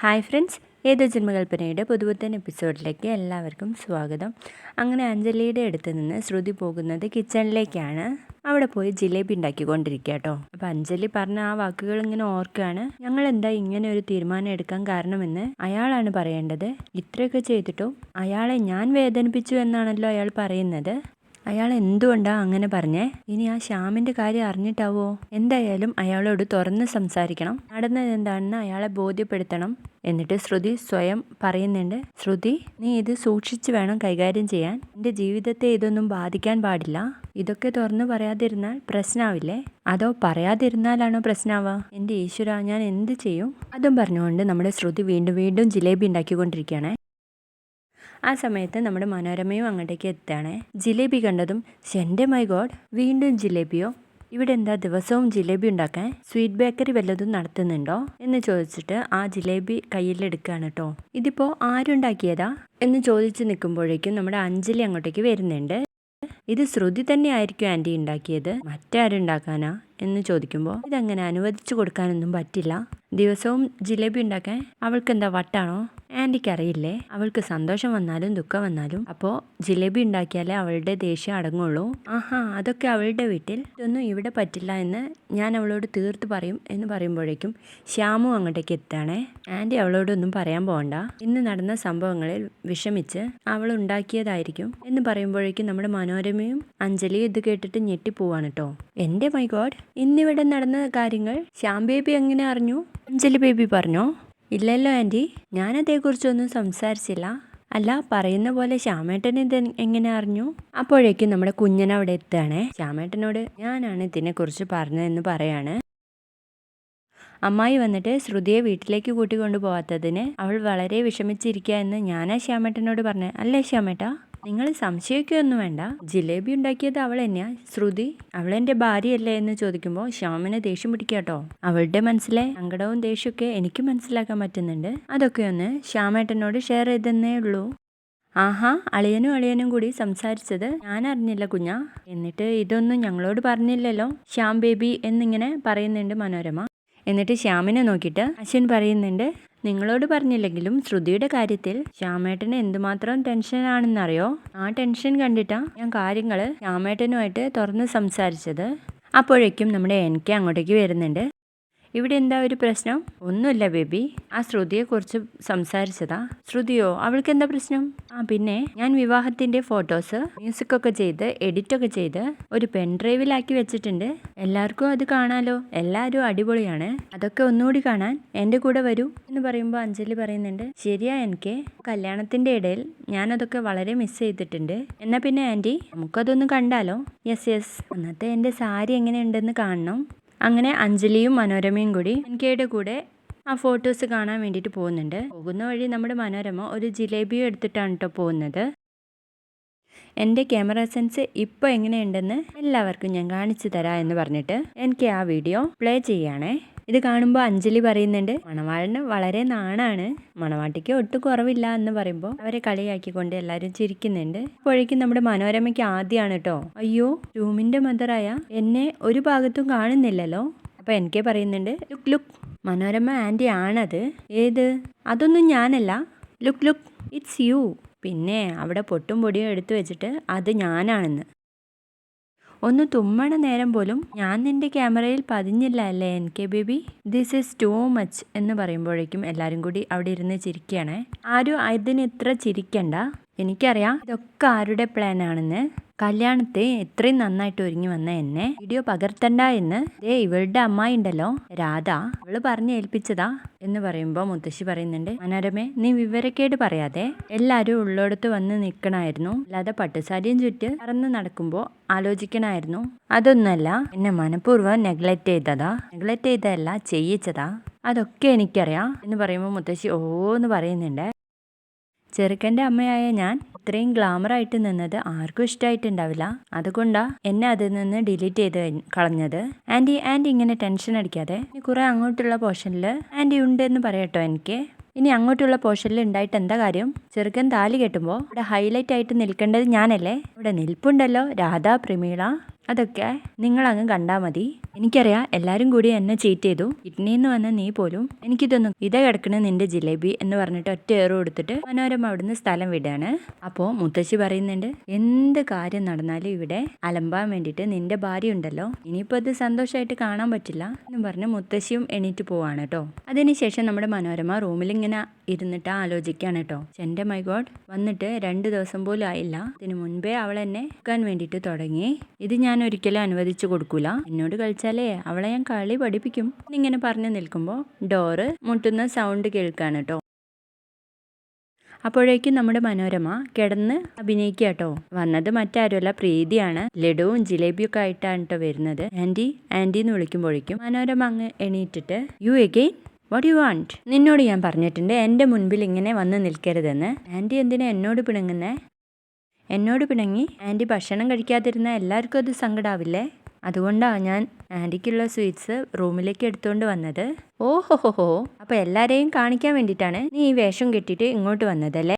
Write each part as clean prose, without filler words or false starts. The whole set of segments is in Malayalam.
ഹായ് ഫ്രണ്ട്സ്, ഏതോ ജന്മകൽപ്പനയുടെ പുതുപുത്തൻ എപ്പിസോഡിലേക്ക് എല്ലാവർക്കും സ്വാഗതം. അങ്ങനെ അഞ്ജലിയുടെ അടുത്ത് നിന്ന് ശ്രുതി പോകുന്നത് കിച്ചണിലേക്കാണ്. അവിടെ പോയി ജിലേബി ഉണ്ടാക്കിക്കൊണ്ടിരിക്കുക കേട്ടോ. അപ്പം അഞ്ജലി പറഞ്ഞ ആ വാക്കുകൾ ഇങ്ങനെ ഓർക്കുകയാണ്. ഞങ്ങൾ എന്താ ഇങ്ങനെ ഒരു തീരുമാനം എടുക്കാൻ കാരണമെന്ന് അയാളാണ് പറയേണ്ടത്. ഇത്രയൊക്കെ ചെയ്തിട്ടും അയാളെ ഞാൻ വേദനിപ്പിച്ചു എന്നാണല്ലോ അയാൾ പറയുന്നത്. അയാൾ എന്തുകൊണ്ടാണ് അങ്ങനെ പറഞ്ഞേ? ഇനി ആ ശ്യാമിൻ്റെ കാര്യം അറിഞ്ഞിട്ടാവോ? എന്തായാലും അയാളോട് തുറന്ന് സംസാരിക്കണം. നടന്നത് എന്താണെന്ന് അയാളെ ബോധ്യപ്പെടുത്തണം. എന്നിട്ട് ശ്രുതി സ്വയം പറയുന്നുണ്ട്, ശ്രുതി, നീ ഇത് സൂക്ഷിച്ച് വേണം കൈകാര്യം ചെയ്യാൻ. എൻ്റെ ജീവിതത്തെ ഇതൊന്നും ബാധിക്കാൻ പാടില്ല. ഇതൊക്കെ തുറന്ന് പറയാതിരുന്നാൽ പ്രശ്നമാവില്ലേ? അതോ പറയാതിരുന്നാലാണോ പ്രശ്നമാവുക? എൻ്റെ ഈശ്വര, ഞാൻ എന്ത് ചെയ്യും? അതും പറഞ്ഞുകൊണ്ട് നമ്മുടെ ശ്രുതി വീണ്ടും വീണ്ടും ജിലേബി ഉണ്ടാക്കിക്കൊണ്ടിരിക്കുകയാണ്. ആ സമയത്ത് നമ്മുടെ മനോരമയും അങ്ങോട്ടേക്ക് എത്തുകയാണ്. ജിലേബി കണ്ടതും എൻ്റെ മൈ ഗോഡ്, വീണ്ടും ജിലേബിയോ? ഇവിടെ എന്താ ദിവസവും ജിലേബി ഉണ്ടാക്കാൻ സ്വീറ്റ് ബേക്കറി വല്ലതും നടത്തുന്നുണ്ടോ എന്ന് ചോദിച്ചിട്ട് ആ ജിലേബി കയ്യിലെടുക്കുകയാണ് കേട്ടോ. ഇതിപ്പോൾ ആരുണ്ടാക്കിയതാ എന്ന് ചോദിച്ച് നിൽക്കുമ്പോഴേക്കും നമ്മുടെ അഞ്ജലി അങ്ങോട്ടേക്ക് വരുന്നുണ്ട്. ഇത് ശ്രുതി തന്നെ ആയിരിക്കും ആൻറ്റി ഉണ്ടാക്കിയത്, മറ്റാരുണ്ടാക്കാനാ എന്ന് ചോദിക്കുമ്പോൾ ഇതങ്ങനെ അനുവദിച്ചു കൊടുക്കാനൊന്നും പറ്റില്ല. ദിവസവും ജിലേബി ഉണ്ടാക്കാൻ അവൾക്ക് എന്താ വട്ടാണോ? ആൻറ്റിക്ക് അറിയില്ലേ, അവൾക്ക് സന്തോഷം വന്നാലും ദുഃഖം വന്നാലും അപ്പോൾ ജിലേബി ഉണ്ടാക്കിയാലേ അവളുടെ ദേഷ്യം അടങ്ങുള്ളൂ. ആഹാ, അതൊക്കെ അവളുടെ വീട്ടിൽ, ഇതൊന്നും ഇവിടെ പറ്റില്ല എന്ന് ഞാൻ അവളോട് തീർത്ത് പറയും എന്ന് പറയുമ്പോഴേക്കും ശ്യാമു അങ്ങോട്ടേക്ക് എത്താണേ. ആൻറ്റി അവളോടൊന്നും പറയാൻ പോകണ്ട, ഇന്ന് നടന്ന സംഭവങ്ങളിൽ വിഷമിച്ച് അവൾ ഉണ്ടാക്കിയതായിരിക്കും എന്ന് പറയുമ്പോഴേക്കും നമ്മുടെ മനോരമയും അഞ്ജലിയും ഇത് കേട്ടിട്ട് ഞെട്ടിപ്പോവാണ് കേട്ടോ. എൻ്റെ മൈ ഗോഡ്, ഇന്നിവിടെ നടന്ന കാര്യങ്ങൾ ശ്യാം ബേബി എങ്ങനെ അറിഞ്ഞു? അഞ്ജലി ബേബി പറഞ്ഞോ? ഇല്ലല്ലോ ആൻറ്റി, ഞാനതേക്കുറിച്ചൊന്നും സംസാരിച്ചില്ല. അല്ല, പറയുന്ന പോലെ ശ്യാമേട്ടൻ ഇത് എങ്ങനെ അറിഞ്ഞു? അപ്പോഴേക്കും നമ്മുടെ കുഞ്ഞൻ അവിടെ എത്തുകയാണേ. ശ്യാമേട്ടനോട് ഞാനാണ് ഇതിനെക്കുറിച്ച് പറഞ്ഞതെന്ന് പറയാണ്. അമ്മായി വന്നിട്ട് ശ്രുതിയെ വീട്ടിലേക്ക് കൂട്ടിക്കൊണ്ടു പോകാത്തതിന് അവൾ വളരെ വിഷമിച്ചിരിക്കുക എന്ന് ഞാനാ ശ്യാമേട്ടനോട് പറഞ്ഞത്. അല്ലേ ശ്യാമേട്ടാ? നിങ്ങൾ സംശയിക്കുകയൊന്നും വേണ്ട, ജിലേബി ഉണ്ടാക്കിയത് അവൾ തന്നെയാ. ശ്രുതി അവളെൻ്റെ ഭാര്യയല്ലേ എന്ന് ചോദിക്കുമ്പോൾ ശ്യാമിനെ ദേഷ്യം പിടിക്കാട്ടോ. അവളുടെ മനസ്സിലെ സങ്കടവും ദേഷ്യമൊക്കെ എനിക്ക് മനസ്സിലാക്കാൻ പറ്റുന്നുണ്ട്. അതൊക്കെ ഒന്ന് ശ്യാമേട്ടനോട് ഷെയർ ചെയ്തെന്നേ ഉള്ളൂ. ആഹാ, അളിയനും കൂടി സംസാരിച്ചത് ഞാൻ അറിഞ്ഞില്ല കുഞ്ഞാ. എന്നിട്ട് ഇതൊന്നും ഞങ്ങളോട് പറഞ്ഞില്ലല്ലോ ശ്യാം ബേബി എന്നിങ്ങനെ പറയുന്നുണ്ട് മനോരമ. എന്നിട്ട് ശ്യാമിനെ നോക്കിയിട്ട് അശ്വിൻ പറയുന്നുണ്ട്, നിങ്ങളോട് പറഞ്ഞില്ലെങ്കിലും ശ്രുതിയുടെ കാര്യത്തിൽ ശ്യാമേട്ടന് എന്തുമാത്രം ടെൻഷനാണെന്നറിയോ? ആ ടെൻഷൻ കണ്ടിട്ടാ ഞാൻ കാര്യങ്ങൾ ശ്യാമേട്ടനുമായിട്ട് തുറന്ന് സംസാരിച്ചത്. അപ്പോഴേക്കും നമ്മുടെ എനിക്ക് അങ്ങോട്ടേക്ക് വരുന്നുണ്ട്. ഇവിടെ എന്താ ഒരു പ്രശ്നം? ഒന്നുമില്ല ബേബി, ആ ശ്രുതിയെക്കുറിച്ച് സംസാരിച്ചതാ. ശ്രുതിയോ? അവൾക്ക് എന്താ പ്രശ്നം? പിന്നെ ഞാൻ വിവാഹത്തിൻ്റെ ഫോട്ടോസ് മ്യൂസിക്കൊക്കെ ചെയ്ത് എഡിറ്റൊക്കെ ചെയ്ത് ഒരു പെൻഡ്രൈവിലാക്കി വെച്ചിട്ടുണ്ട്. എല്ലാവർക്കും അത് കാണാലോ, എല്ലാവരും അടിപൊളിയാണ്. അതൊക്കെ ഒന്നുകൂടി കാണാൻ എൻ്റെ കൂടെ വരൂ എന്ന് പറയുമ്പോൾ അഞ്ജലി പറയുന്നുണ്ട്, ശരിയാ, എനിക്ക് കല്യാണത്തിൻ്റെ ഇടയിൽ ഞാനതൊക്കെ വളരെ മിസ് ചെയ്തിട്ടുണ്ട്. എന്നാൽ പിന്നെ ആൻറ്റി, നമുക്കതൊന്ന് കണ്ടാലോ? യെസ്, അന്നത്തെ എൻ്റെ സാരി എങ്ങനെയുണ്ടെന്ന് കാണണം. അങ്ങനെ അഞ്ജലിയും മനോരമയും കൂടി എനിക്കയുടെ കൂടെ ആ ഫോട്ടോസ് കാണാൻ വേണ്ടിയിട്ട് പോകുന്നുണ്ട്. പോകുന്ന വഴി നമ്മുടെ മനോരമ ഒരു ജിലേബിയും എടുത്തിട്ടാണ് കേട്ടോ പോകുന്നത്. എൻ്റെ ക്യാമറ സെൻസ് ഇപ്പോൾ എങ്ങനെയുണ്ടെന്ന് എല്ലാവർക്കും ഞാൻ കാണിച്ചു തരാം എന്ന് പറഞ്ഞിട്ട് എനിക്ക് ആ വീഡിയോ പ്ലേ ചെയ്യുകയാണേ. ഇത് കാണുമ്പോൾ അഞ്ജലി പറയുന്നുണ്ട്, മണവാളിന് വളരെ നാണാണ്, മണവാട്ടിക്ക് ഒട്ടും കുറവില്ല എന്ന് പറയുമ്പോൾ അവരെ കളിയാക്കിക്കൊണ്ട് എല്ലാവരും ചിരിക്കുന്നുണ്ട്. അപ്പോഴേക്കും നമ്മുടെ മനോരമയ്ക്ക് ആദ്യമാണ് കേട്ടോ, അയ്യോ, റൂമിൻ്റെ മദറായ എന്നെ ഒരു ഭാഗത്തും കാണുന്നില്ലല്ലോ. അപ്പോൾ എനിക്ക് പറയുന്നുണ്ട്, ലുക്ക്, മനോരമ ആൻറ്റി ആണത്. ഏത്? അതൊന്നും ഞാനല്ല. Look, it's you. പിന്നെ അവിടെ പൊട്ടും പൊടിയും എടുത്തു വെച്ചിട്ട് അത് ഞാനാണെന്ന്. ഒന്ന് തുമ്മണ നേരം പോലും ഞാൻ നിൻ്റെ ക്യാമറയിൽ പതിഞ്ഞില്ല അല്ലേ എനിക്ക് baby? This is too much എന്ന് പറയുമ്പോഴേക്കും എല്ലാവരും കൂടി അവിടെ ഇരുന്ന് ചിരിക്കുകയാണ്. ആരും ഇതിന് ഇത്ര ചിരിക്കണ്ട, എനിക്കറിയാം ഇതൊക്കെ ആരുടെ പ്ലാൻ ആണെന്ന്. കല്യാണത്തെ ഇത്രയും നന്നായിട്ട് ഒരുങ്ങി വന്ന എന്നെ വീഡിയോ പകർത്തണ്ട എന്ന് ഇവളുടെ അമ്മായി ഉണ്ടല്ലോ രാധ, അവള് പറഞ്ഞ് ഏൽപ്പിച്ചതാ എന്ന് പറയുമ്പോൾ മുത്തശ്ശി പറയുന്നുണ്ട്, മനോരമേ, നീ വിവരക്കേട് പറയാതെ എല്ലാവരും ഉള്ളിടത്ത് വന്ന് നിൽക്കണമായിരുന്നു, അല്ലാതെ പട്ടുസാരിയും ചുറ്റ് പറന്ന് നടക്കുമ്പോൾ ആലോചിക്കണമായിരുന്നു. അതൊന്നല്ല, എന്നെ മനഃപൂർവ്വം നെഗ്ലക്റ്റ് ചെയ്തതല്ല, ചെയ്യിച്ചതാ. അതൊക്കെ എനിക്കറിയാം എന്ന് പറയുമ്പോൾ മുത്തശ്ശി ഓന്ന് പറയുന്നുണ്ട്. ചെറുക്കൻ്റെ അമ്മയായ ഞാൻ ഇത്രയും ഗ്ലാമറായിട്ട് നിന്നത് ആർക്കും ഇഷ്ടമായിട്ടുണ്ടാവില്ല. അതുകൊണ്ടാ എന്നെ അതിൽ നിന്ന് ഡിലീറ്റ് ചെയ്ത് കളഞ്ഞത്. ആൻറ്റി ഇങ്ങനെ ടെൻഷൻ അടിക്കാതെ, കുറെ അങ്ങോട്ടുള്ള പോർഷനിൽ ആൻറ്റി ഉണ്ട് എന്ന് പറയട്ടോ എനിക്ക്. ഇനി അങ്ങോട്ടുള്ള പോർഷനിൽ ഉണ്ടായിട്ട് എന്താ കാര്യം? ചെറുക്കൻ താലി കെട്ടുമ്പോൾ ഇവിടെ ഹൈലൈറ്റ് ആയിട്ട് നിൽക്കേണ്ടത് ഞാനല്ലേ? ഇവിടെ നിൽപ്പുണ്ടല്ലോ രാധ, പ്രമീള, അതൊക്കെ നിങ്ങളങ്ങ് കണ്ടാൽ മതി. എനിക്കറിയാം എല്ലാവരും കൂടി എന്നെ ചീറ്റ് ചെയ്തു. കിഡ്നിന്ന് വന്ന നീ പോലും എനിക്കിതൊന്നും ഇതേ കിടക്കണ നിന്റെ ജിലേബി എന്ന് പറഞ്ഞിട്ട് ഒറ്റ ഏറ് കൊടുത്തിട്ട് മനോരമ അവിടുന്ന് സ്ഥലം വിടാണ്. അപ്പോൾ മുത്തശ്ശി പറയുന്നുണ്ട്, എന്ത് കാര്യം നടന്നാലും ഇവിടെ അലമ്പാൻ വേണ്ടിയിട്ട് നിന്റെ ഭാര്യ ഉണ്ടല്ലോ, ഇനിയിപ്പോൾ അത് സന്തോഷമായിട്ട് കാണാൻ പറ്റില്ല എന്ന് പറഞ്ഞ് മുത്തശ്ശിയും എണീറ്റ് പോവാണ് കേട്ടോ. അതിനുശേഷം നമ്മുടെ മനോരമ റൂമിൽ ഇങ്ങനെ ഇരുന്നിട്ട് ആലോചിക്കാണ് കേട്ടോ. എൻ്റെ മൈ ഗോഡ്, വന്നിട്ട് 2 ദിവസം പോലും ആയില്ല, ഇതിനു മുൻപേ അവൾ എന്നെ ക്കാൻ വേണ്ടിയിട്ട് തുടങ്ങി. ഇത് ഞാൻ ഒരിക്കലും അനുവദിച്ചു കൊടുക്കൂല, എന്നോട് കളിച്ചാലേ അവളെ ഞാൻ കളി പഠിപ്പിക്കും എന്നിങ്ങനെ പറഞ്ഞു നിൽക്കുമ്പോൾ ഡോറ് മുട്ടുന്ന സൗണ്ട് കേൾക്കാണ് കേട്ടോ. അപ്പോഴേക്കും നമ്മുടെ മനോരമ കിടന്ന് അഭിനയിക്കുക കേട്ടോ. വന്നത് മറ്റാരുമല്ല, പ്രീതിയാണ്. ലഡുവും ജിലേബിയൊക്കെ ആയിട്ടാണ് കേട്ടോ വരുന്നത്. ആൻറ്റി ആൻറ്റി എന്ന് വിളിക്കുമ്പോഴേക്കും മനോരമ അങ്ങ് എണീറ്റിട്ട്, U again what you want? നിന്നോട് ഞാൻ പറഞ്ഞിട്ടുണ്ട് എൻ്റെ മുൻപിൽ ഇങ്ങനെ വന്ന് നിൽക്കരുതെന്ന്. ആൻറ്റി എന്തിനാ എന്നോട് പിണങ്ങുന്നേ? എന്നോട് പിണങ്ങി ആൻറ്റി ഭക്ഷണം കഴിക്കാതിരുന്ന എല്ലാവർക്കും അത് സങ്കടാവില്ലേ? അതുകൊണ്ടാണ് ഞാൻ ആൻറ്റിക്കുള്ള സ്വീറ്റ്സ് റൂമിലേക്ക് എടുത്തുകൊണ്ട് വന്നത്. ഓഹോഹോ, അപ്പോൾ എല്ലാവരെയും കാണിക്കാൻ വേണ്ടിയിട്ടാണ് നീ ഈ വേഷം കെട്ടിയിട്ട് ഇങ്ങോട്ട് വന്നതല്ലേ?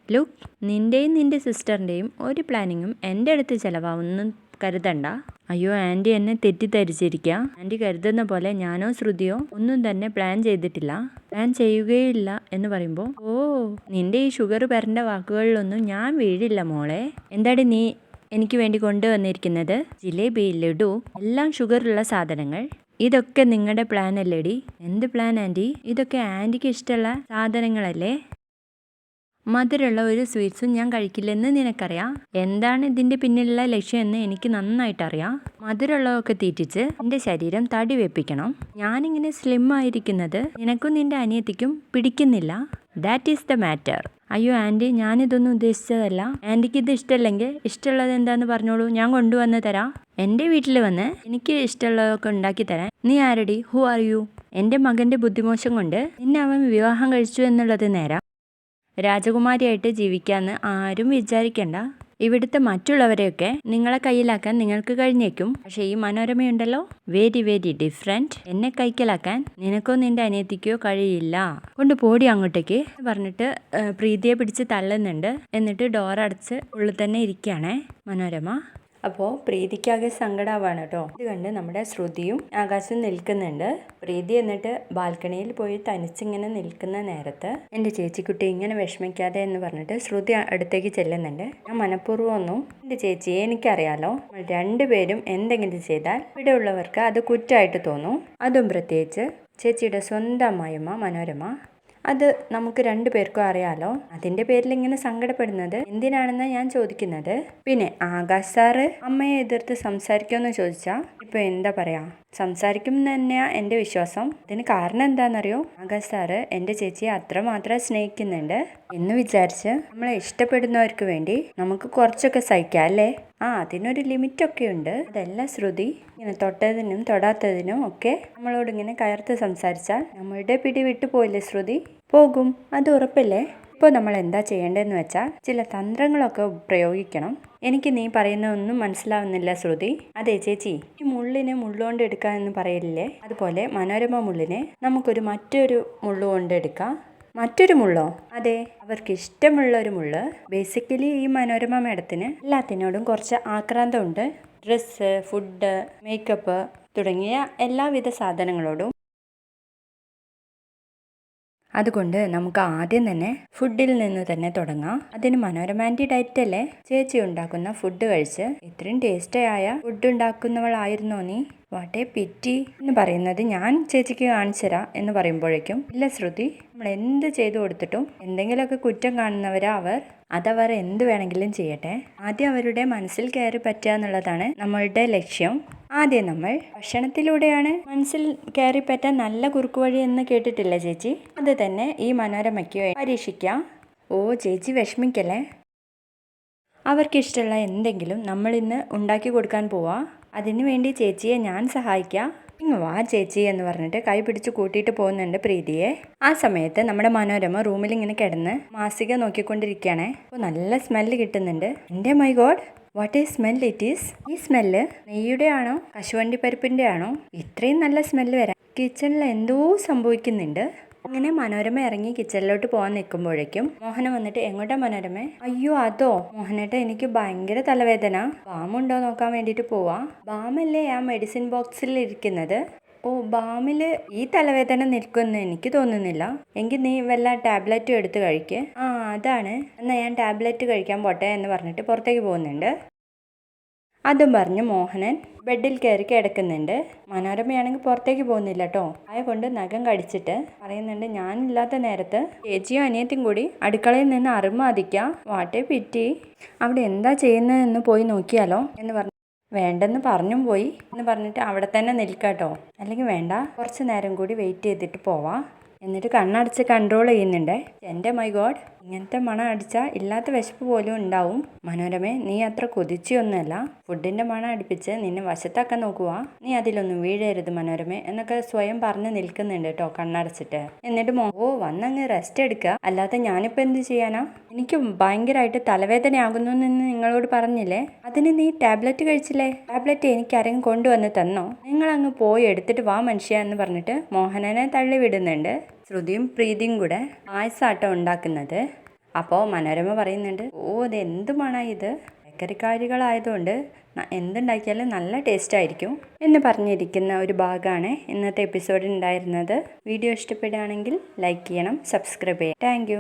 ലുക്ക്, നിൻ്റെയും നിൻ്റെ സിസ്റ്ററിൻ്റെയും ഒരു പ്ലാനിങ്ങും എൻ്റെ അടുത്ത് ചിലവാവുമെന്നും കരുതണ്ട. അയ്യോ, ആൻറ്റി എന്നെ തെറ്റിദ്ധരിച്ചിരിക്കുക. ആൻറ്റി കരുതുന്ന പോലെ ഞാനോ ശ്രുതിയോ ഒന്നും തന്നെ പ്ലാൻ ചെയ്തിട്ടില്ല, പ്ലാൻ ചെയ്യുകയില്ല എന്ന് പറയുമ്പോൾ, ഓ, നിന്റെ ഈ ഷുഗർ പേരൻ്റെ വാക്കുകളിലൊന്നും ഞാൻ വീഴില്ല മോളെ. എന്താടി നീ എനിക്ക് വേണ്ടി കൊണ്ടുവന്നിരിക്കുന്നത്? ജിലേബി, ലഡു, എല്ലാം ഷുഗറുള്ള സാധനങ്ങൾ. ഇതൊക്കെ നിങ്ങളുടെ പ്ലാൻ അല്ലേടി? എന്ത് പ്ലാൻ ആൻറ്റി? ഇതൊക്കെ ആൻറ്റിക്ക് ഇഷ്ടമുള്ള സാധനങ്ങളല്ലേ? മധുരമുള്ള ഒരു സ്വീറ്റ്സും ഞാൻ കഴിക്കില്ലെന്ന് നിനക്കറിയാം. എന്താണ് ഇതിൻ്റെ പിന്നിലുള്ള ലക്ഷ്യം എന്ന് എനിക്ക് നന്നായിട്ട് അറിയാം. മധുരമുള്ളതൊക്കെ തീറ്റിച്ച് എൻ്റെ ശരീരം തടി വെപ്പിക്കണം. ഞാനിങ്ങനെ സ്ലിം ആയിരിക്കുന്നത് നിനക്കും നിൻ്റെ അനിയത്തിക്കും പിടിക്കുന്നില്ല. That is the matter. അയ്യോ ആൻറ്റി, ഞാനിതൊന്നും ഉദ്ദേശിച്ചതല്ല. ആൻറ്റിക്ക് ഇത് ഇഷ്ടമല്ലെങ്കിൽ ഇഷ്ടമുള്ളത് എന്താന്ന് പറഞ്ഞോളൂ, ഞാൻ കൊണ്ടുവന്ന് തരാം. എൻ്റെ വീട്ടിൽ വന്ന് എനിക്ക് ഇഷ്ടമുള്ളതൊക്കെ ഉണ്ടാക്കി തരാൻ നീ ആരടി? Who are you? എൻ്റെ മകൻ്റെ ബുദ്ധിമോശം കൊണ്ട് നിന്നെ അവൻ വിവാഹം കഴിച്ചു എന്നുള്ളത് നേരാ. രാജകുമാരിയായിട്ട് ജീവിക്കാമെന്ന് ആരും വിചാരിക്കണ്ട. ഇവിടുത്തെ മറ്റുള്ളവരെയൊക്കെ നിങ്ങളെ കയ്യിലാക്കാൻ നിങ്ങൾക്ക് കഴിഞ്ഞേക്കും. പക്ഷേ ഈ മനോരമയുണ്ടല്ലോ, വെരി വെരി ഡിഫറെൻറ്റ്. എന്നെ കൈക്കലാക്കാൻ നിനക്കോ നിന്റെ അനിയത്തിക്കോ കഴിയില്ല. കൊണ്ട് പോടി അങ്ങോട്ടേക്ക് പറഞ്ഞിട്ട് പ്രീതിയെ പിടിച്ച് തള്ളുന്നുണ്ട്. എന്നിട്ട് ഡോറടച്ച് ഉള്ളിൽ തന്നെ ഇരിക്കുകയാണേ മനോരമ. അപ്പോൾ പ്രീതിക്കാകെ സങ്കടമാവാണ് കേട്ടോ. ഇത് കണ്ട് നമ്മുടെ ശ്രുതിയും ആകാശവും നിൽക്കുന്നുണ്ട്. പ്രീതി എന്നിട്ട് ബാൽക്കണിയിൽ പോയി തനിച്ചിങ്ങനെ നിൽക്കുന്ന നേരത്ത്, എൻ്റെ ചേച്ചിക്കുട്ടി ഇങ്ങനെ വിഷമിക്കാതെ എന്ന് പറഞ്ഞിട്ട് ശ്രുതി അടുത്തേക്ക് ചെല്ലുന്നുണ്ട്. ഞാൻ മനഃപൂർവ്വമൊന്നും, എൻ്റെ ചേച്ചി എനിക്കറിയാലോ, നമ്മൾ രണ്ടുപേരും എന്തെങ്കിലും ചെയ്താൽ ഇവിടെ ഉള്ളവർക്ക് അത് കുറ്റമായിട്ട് തോന്നും. അതും പ്രത്യേകിച്ച് ചേച്ചിയുടെ സ്വന്തം അമ്മായിയമ്മ മനോരമ. അത് നമുക്ക് 2 പേർക്കും അറിയാലോ. അതിൻ്റെ പേരിൽ ഇങ്ങനെ സങ്കടപ്പെടുന്നത് എന്തിനാണെന്ന് ഞാൻ ചോദിക്കുന്നത്. പിന്നെ ആകാശ് സാറ് അമ്മയെ എതിർത്ത് സംസാരിക്കുമെന്ന് ചോദിച്ചാൽ ഇപ്പോൾ എന്താ പറയുക, സംസാരിക്കും തന്നെയാണ് എൻ്റെ വിശ്വാസം. അതിന് കാരണം എന്താണെന്നറിയോ? ആകാശ് സാറ് എൻ്റെ ചേച്ചിയെ അത്രമാത്രം സ്നേഹിക്കുന്നുണ്ട് എന്ന് വിചാരിച്ച് നമ്മളെ ഇഷ്ടപ്പെടുന്നവർക്ക് വേണ്ടി നമുക്ക് കുറച്ചൊക്കെ സഹിക്കാം അല്ലേ? അതിനൊരു ലിമിറ്റൊക്കെ ഉണ്ട്. അതെല്ലാം ശ്രുതി ഇങ്ങനെ തൊട്ടതിനും തൊടാത്തതിനും ഒക്കെ നമ്മളോട് ഇങ്ങനെ കയർത്ത് സംസാരിച്ചാൽ നമ്മളുടെ പിടി വിട്ടു പോയില്ലേ ശ്രുതി? പോകും, അത് ഉറപ്പല്ലേ? ഇപ്പോൾ നമ്മൾ എന്താ ചെയ്യേണ്ടതെന്ന് വെച്ചാൽ ചില തന്ത്രങ്ങളൊക്കെ പ്രയോഗിക്കണം. എനിക്ക് നീ പറയുന്നതൊന്നും മനസ്സിലാവുന്നില്ല ശ്രുതി. അതെ ചേച്ചി, ഈ മുള്ളിനെ മുള്ളുകൊണ്ട് എടുക്കാമെന്ന് പറയില്ലേ, അതുപോലെ മനോരമ മുള്ളിനെ നമുക്കൊരു മറ്റൊരു മുള്ളുകൊണ്ട് എടുക്കാം. മറ്റൊരു മുള്ളോ? അതെ, അവർക്ക് ഇഷ്ടമുള്ള ഒരു മുള്ള്. ബേസിക്കലി ഈ മനോരമ മേഡത്തിന് എല്ലാത്തിനോടും കുറച്ച് ആക്രാന്തമുണ്ട്. ഡ്രസ്സ്, ഫുഡ്, മേക്കപ്പ് തുടങ്ങിയ എല്ലാവിധ സാധനങ്ങളോടും. അതുകൊണ്ട് നമുക്ക് ആദ്യം തന്നെ ഫുഡിൽ നിന്ന് തന്നെ തുടങ്ങാം. അതിന് മനോരമ ആൻറ്റി ഡയറ്റ് അല്ലേ? ചേച്ചി ഉണ്ടാക്കുന്ന ഫുഡ് കഴിച്ച് ഇത്രയും ടേസ്റ്റിയായ ഫുഡ് ഉണ്ടാക്കുന്നവളായിരുന്നോ നീ? വാട്ട് എ പിറ്റി എന്ന് പറയുന്നത് ഞാൻ ചേച്ചിക്ക് കാണിച്ചു തരാം എന്ന് പറയുമ്പോഴേക്കും, ഇല്ല ശ്രുതി, നമ്മൾ എന്ത് ചെയ്തു കൊടുത്തിട്ടും എന്തെങ്കിലുമൊക്കെ കുറ്റം കാണുന്നവരാ അവർ. അതവർ എന്ത് വേണമെങ്കിലും ചെയ്യട്ടെ, ആദ്യം അവരുടെ മനസ്സിൽ കയറി പറ്റുക എന്നുള്ളതാണ് നമ്മളുടെ ലക്ഷ്യം. ആദ്യം നമ്മൾ ഭക്ഷണത്തിലൂടെയാണ് മനസ്സിൽ കയറി പറ്റാൻ നല്ല കുറുക്കുവഴി എന്ന് കേട്ടിട്ടില്ല ചേച്ചി? അത് തന്നെ ഈ മനോരമയ്ക്ക് പരീക്ഷിക്കാം. ഓ ചേച്ചി വിഷമിക്കല്ലേ, അവർക്കിഷ്ടമുള്ള എന്തെങ്കിലും നമ്മൾ ഇന്ന് ഉണ്ടാക്കി കൊടുക്കാൻ പോവാ. അതിനു വേണ്ടി ചേച്ചിയെ ഞാൻ സഹായിക്കാം. ഇങ്ങ് വാ ചേച്ചി എന്ന് പറഞ്ഞിട്ട് കൈ പിടിച്ച് കൂട്ടിയിട്ട് പോകുന്നുണ്ട് പ്രീതിയെ. ആ സമയത്ത് നമ്മുടെ മനോരമ റൂമിൽ ഇങ്ങനെ കിടന്ന് മാസിക നോക്കിക്കൊണ്ടിരിക്കുകയാണേ. അപ്പോൾ നല്ല സ്മെല്ല് കിട്ടുന്നുണ്ട്. എൻ്റെ my God, what is smell it is? ഈ സ്മെല്ല് നെയ്യുടെ ആണോ കശുവണ്ടി പരിപ്പിൻ്റെ ആണോ ഇത്രയും നല്ല സ്മെല്ല് വരാൻ? കിച്ചണിൽ എന്തോ സംഭവിക്കുന്നുണ്ട്. അങ്ങനെ മനോരമ ഇറങ്ങി കിച്ചണിലോട്ട് പോകാൻ നിൽക്കുമ്പോഴേക്കും മോഹന വന്നിട്ട് എങ്ങോട്ടാ മനോരമ? അയ്യോ അതോ മോഹനേട്ട, എനിക്ക് ഭയങ്കര തലവേദന, ബാമുണ്ടോ നോക്കാൻ വേണ്ടിയിട്ട് പോവാ. ബാമല്ലേ ആ മെഡിസിൻ ബോക്സിൽ ഇരിക്കുന്നത്? ഓ, ബാമില് ഈ തലവേദന നിൽക്കുമെന്ന് എനിക്ക് തോന്നുന്നില്ല. എങ്കിൽ നീ വല്ല ടാബ്ലറ്റും എടുത്ത് കഴിക്ക്. ആ അതാണ്, എന്നാൽ ഞാൻ ടാബ്ലറ്റ് കഴിക്കാൻ പോട്ടെ എന്ന് പറഞ്ഞിട്ട് പുറത്തേക്ക് പോകുന്നുണ്ട്. അതും പറഞ്ഞ് മോഹനൻ ബെഡിൽ കയറി കിടക്കുന്നുണ്ട്. മനോരമയാണെങ്കിൽ പുറത്തേക്ക് പോകുന്നില്ല കേട്ടോ. കൊണ്ട് നഖം കടിച്ചിട്ട് പറയുന്നുണ്ട്, ഞാനില്ലാത്ത നേരത്ത് ചേച്ചിയും അനിയത്തിയും കൂടി അടുക്കളയിൽ നിന്ന് അറുമാദിക്കുക, വാട്ടേ പിറ്റി, അവിടെ എന്താ ചെയ്യുന്നതെന്ന് പോയി നോക്കിയാലോ എന്ന് പറഞ്ഞു. വേണ്ടെന്ന് പറഞ്ഞും പോയി എന്ന് പറഞ്ഞിട്ട് അവിടെ തന്നെ നിൽക്കാട്ടോ, അല്ലെങ്കിൽ വേണ്ട കുറച്ച് നേരം കൂടി വെയിറ്റ് ചെയ്തിട്ട് പോവാ. എന്നിട്ട് കണ്ണടച്ച് കൺട്രോൾ ചെയ്യുന്നുണ്ട്. എൻ്റെ മൈ ഗോഡ്, ഇങ്ങനത്തെ മണം അടിച്ചാൽ ഇല്ലാത്ത വിശപ്പ് പോലും ഉണ്ടാവും. മനോരമേ, നീ അത്ര കൊതിച്ചൊന്നുമല്ല, ഫുഡിൻ്റെ മണം അടുപ്പിച്ച് നിന്നെ വശത്താക്കാൻ നോക്കുക, നീ അതിലൊന്നും വീഴരുത് മനോരമേ എന്നൊക്കെ സ്വയം പറഞ്ഞ് നിൽക്കുന്നുണ്ട് കേട്ടോ കണ്ണടച്ചിട്ട്. എന്നിട്ട് വന്നങ്ങ് റെസ്റ്റ് എടുക്കുക, അല്ലാതെ ഞാനിപ്പോൾ എന്ത് ചെയ്യാനാ? എനിക്ക് ഭയങ്കരമായിട്ട് തലവേദനയാകുന്നു എന്ന് നിങ്ങളോട് പറഞ്ഞില്ലേ, അതിന് നീ ടാബ്ലറ്റ് കഴിച്ചില്ലേ? ടാബ്ലറ്റ് എനിക്ക് ആരെങ്കിലും കൊണ്ടുവന്ന് തന്നോ? നിങ്ങളങ്ങ് പോയി എടുത്തിട്ട് വാ മനുഷ്യ എന്ന് പറഞ്ഞിട്ട് മോഹനനെ തള്ളി വിടുന്നുണ്ട്. ശ്രുതിയും പ്രീതിയും കൂടെ പായസാട്ടം ഉണ്ടാക്കുന്നത്. അപ്പോൾ മനോരമ പറയുന്നുണ്ട്, ഇത് എന്തുമാണ് ഇത്, ബേക്കറിക്കാരികളായതുകൊണ്ട് എന്തുണ്ടാക്കിയാലും നല്ല ടേസ്റ്റ് ആയിരിക്കും എന്ന് പറഞ്ഞിരിക്കുന്ന ഒരു ഭാഗമാണ് ഇന്നത്തെ എപ്പിസോഡിൽ ഉണ്ടായിരുന്നത്. വീഡിയോ ഇഷ്ടപ്പെടുകയാണെങ്കിൽ ലൈക്ക് ചെയ്യണം, സബ്സ്ക്രൈബ് ചെയ്യണം. താങ്ക്